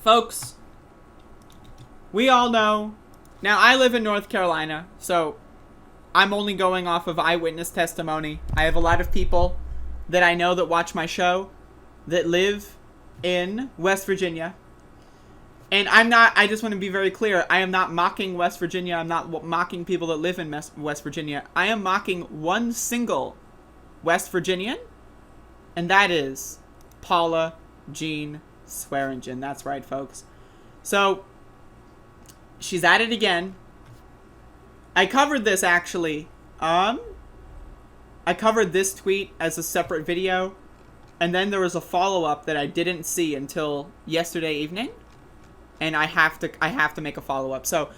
Folks, we all know. Now, I live in North Carolina, so I'm only going off of eyewitness testimony. I have a lot of people that I know that watch my show that live in West Virginia. And I just want to be very clear, I am not mocking West Virginia. I'm not mocking people that live in West Virginia. I am mocking one single West Virginian, and that is Paula Jean Swearengin. That's right, folks. So, she's at it again. I covered this, actually. I covered this tweet as a separate video, and then there was a follow-up that I didn't see until yesterday evening. And I have to make a follow-up. So,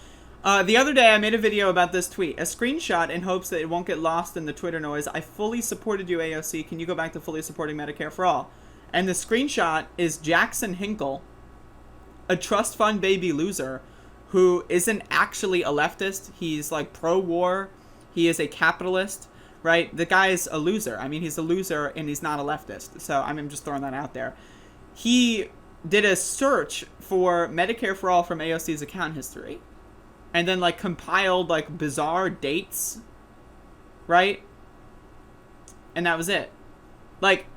the other day I made a video about this tweet. A screenshot in hopes that it won't get lost in the Twitter noise. I fully supported you, AOC. Can you go back to fully supporting Medicare for All? And the screenshot is Jackson Hinkle, a trust fund baby loser, who isn't actually a leftist. He's like pro-war. He is a capitalist, right? The guy's a loser. I mean, he's a loser and he's not a leftist. So I'm just throwing that out there. He did a search for Medicare for All from AOC's account history, and then like compiled like bizarre dates, right? And that was it. Like,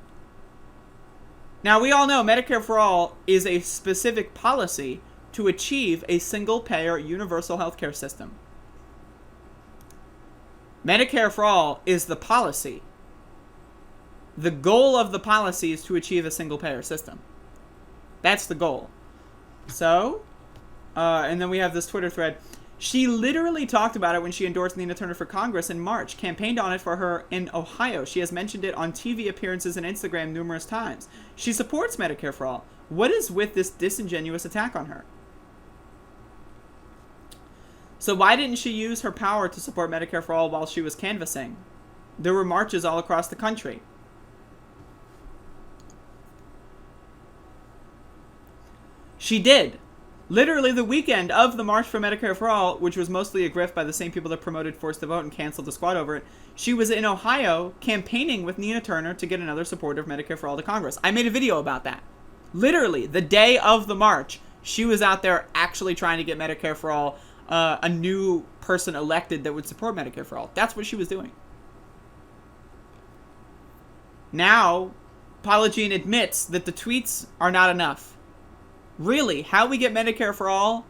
now we all know Medicare for All is a specific policy to achieve a single-payer universal healthcare system. Medicare for All is the policy. The goal of the policy is to achieve a single-payer system. That's the goal. So, and then we have this Twitter thread. She literally talked about it when she endorsed Nina Turner for Congress in March, campaigned on it for her in Ohio. She has mentioned it on TV appearances and Instagram numerous times. She supports Medicare for All. What is with this disingenuous attack on her? So why didn't she use her power to support Medicare for All while she was canvassing? There were marches all across the country. She did. Literally the weekend of the March for Medicare for All, which was mostly a grift by the same people that promoted Forced to Vote and canceled the squad over it, she was in Ohio campaigning with Nina Turner to get another supporter of Medicare for All to Congress. I made a video about that. Literally, the day of the march, she was out there actually trying to get Medicare for All, a new person elected that would support Medicare for All. That's what she was doing. Now, Paula Jean admits that the tweets are not enough. Really, how we get Medicare for All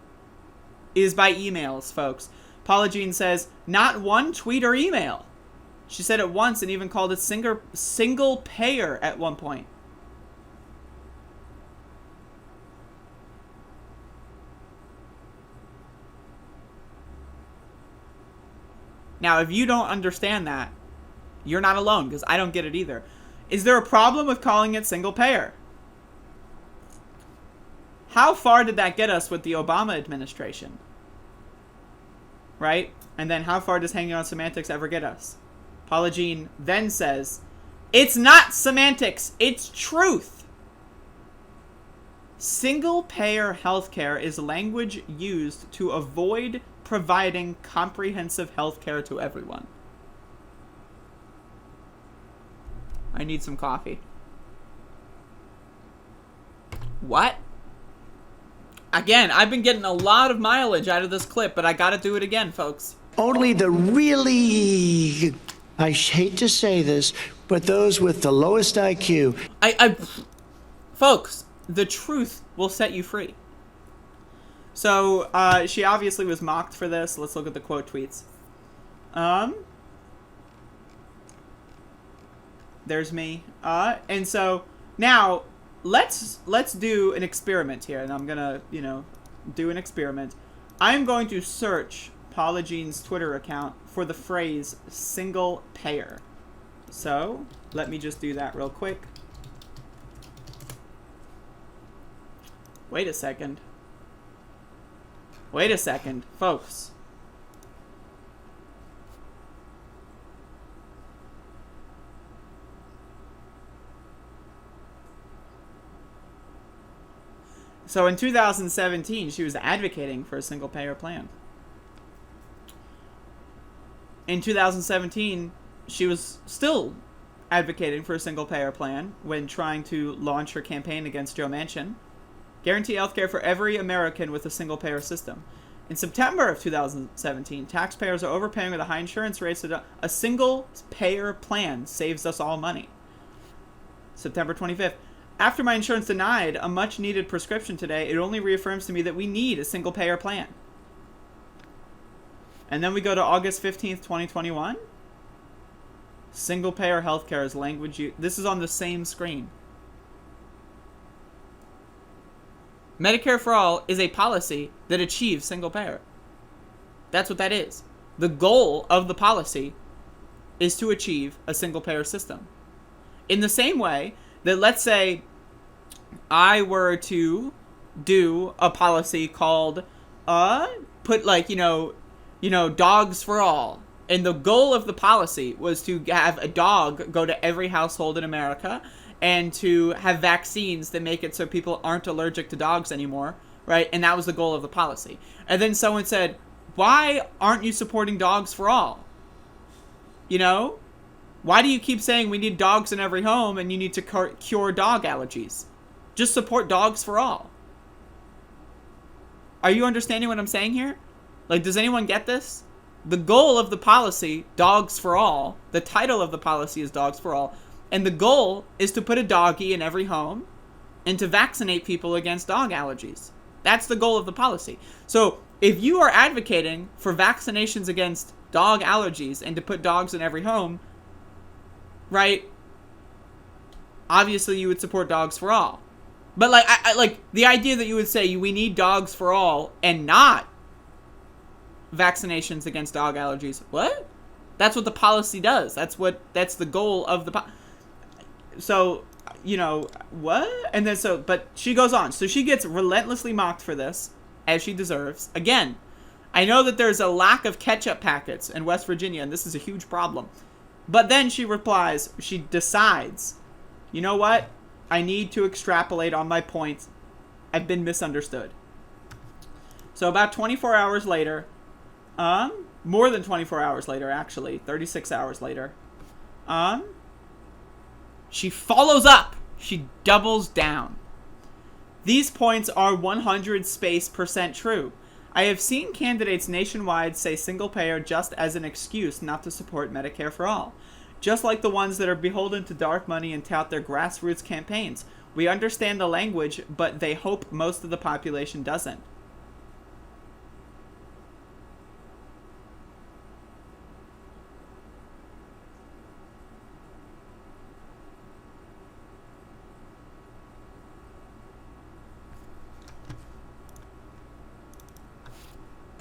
is by emails, folks. Paula Jean says, not one tweet or email. She said it once and even called it single payer at one point. Now, if you don't understand that, you're not alone, because I don't get it either. Is there a problem with calling it single payer? How far did that get us with the Obama administration? Right? And then how far does hanging on semantics ever get us? Paula Jean then says, it's not semantics, it's truth. Single-payer healthcare is language used to avoid providing comprehensive healthcare to everyone. I need some coffee. What? Again, I've been getting a lot of mileage out of this clip, but I gotta do it again, folks. Only the really, I hate to say this, but those with the lowest IQ. Folks, the truth will set you free. So, she obviously was mocked for this. Let's look at the quote tweets. There's me. And so, now, let's do an experiment here. And I'm gonna, do an experiment. I'm going to search Paula Jean's Twitter account for the phrase single payer. So, let me just do that real quick. Wait a second. Wait a second, folks. So in 2017, she was advocating for a single-payer plan. In 2017, she was still advocating for a single-payer plan when trying to launch her campaign against Joe Manchin. Guarantee healthcare for every American with a single-payer system. In September of 2017, taxpayers are overpaying with the high insurance rates. A single-payer plan saves us all money. September 25th. After my insurance denied a much-needed prescription today, it only reaffirms to me that we need a single-payer plan. And then we go to August 15th, 2021. Single-payer healthcare is language use. This is on the same screen. Medicare for All is a policy that achieves single-payer. That's what that is. The goal of the policy is to achieve a single-payer system. In the same way that, let's say, I were to do a policy called, put like, dogs for all. And the goal of the policy was to have a dog go to every household in America and to have vaccines that make it so people aren't allergic to dogs anymore, right? And that was the goal of the policy. And then someone said, why aren't you supporting dogs for all? Why do you keep saying we need dogs in every home and you need to cure dog allergies? Just support dogs for all. Are you understanding what I'm saying here? Like, does anyone get this? The goal of the policy, Dogs for All, the title of the policy is Dogs for All, and the goal is to put a doggy in every home and to vaccinate people against dog allergies. That's the goal of the policy. So if you are advocating for vaccinations against dog allergies and to put dogs in every home, right, obviously you would support Dogs for All. But I like the idea that you would say we need Dogs for All and not vaccinations against dog allergies. What? That's what the policy does. That's the goal of the So, what? And then but she goes on. So she gets relentlessly mocked for this, as she deserves. Again, I know that there's a lack of ketchup packets in West Virginia, and this is a huge problem. But then she replies, she decides, you know what? I need to extrapolate on my points. I've been misunderstood. So about 24 hours later, more than 24 hours later, actually, 36 hours later, she follows up. She doubles down. These points are 100% true. I have seen candidates nationwide say single payer just as an excuse not to support Medicare for All. Just like the ones that are beholden to dark money and tout their grassroots campaigns. We understand the language, but they hope most of the population doesn't.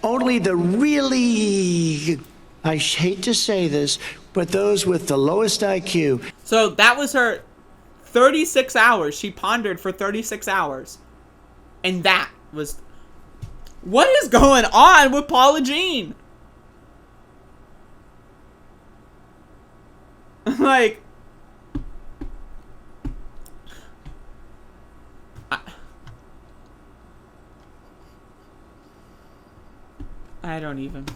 Only the really, I hate to say this, but those with the lowest IQ. So that was her 36 hours. She pondered for 36 hours. And that was... What is going on with Paula Jean? Like... I don't even...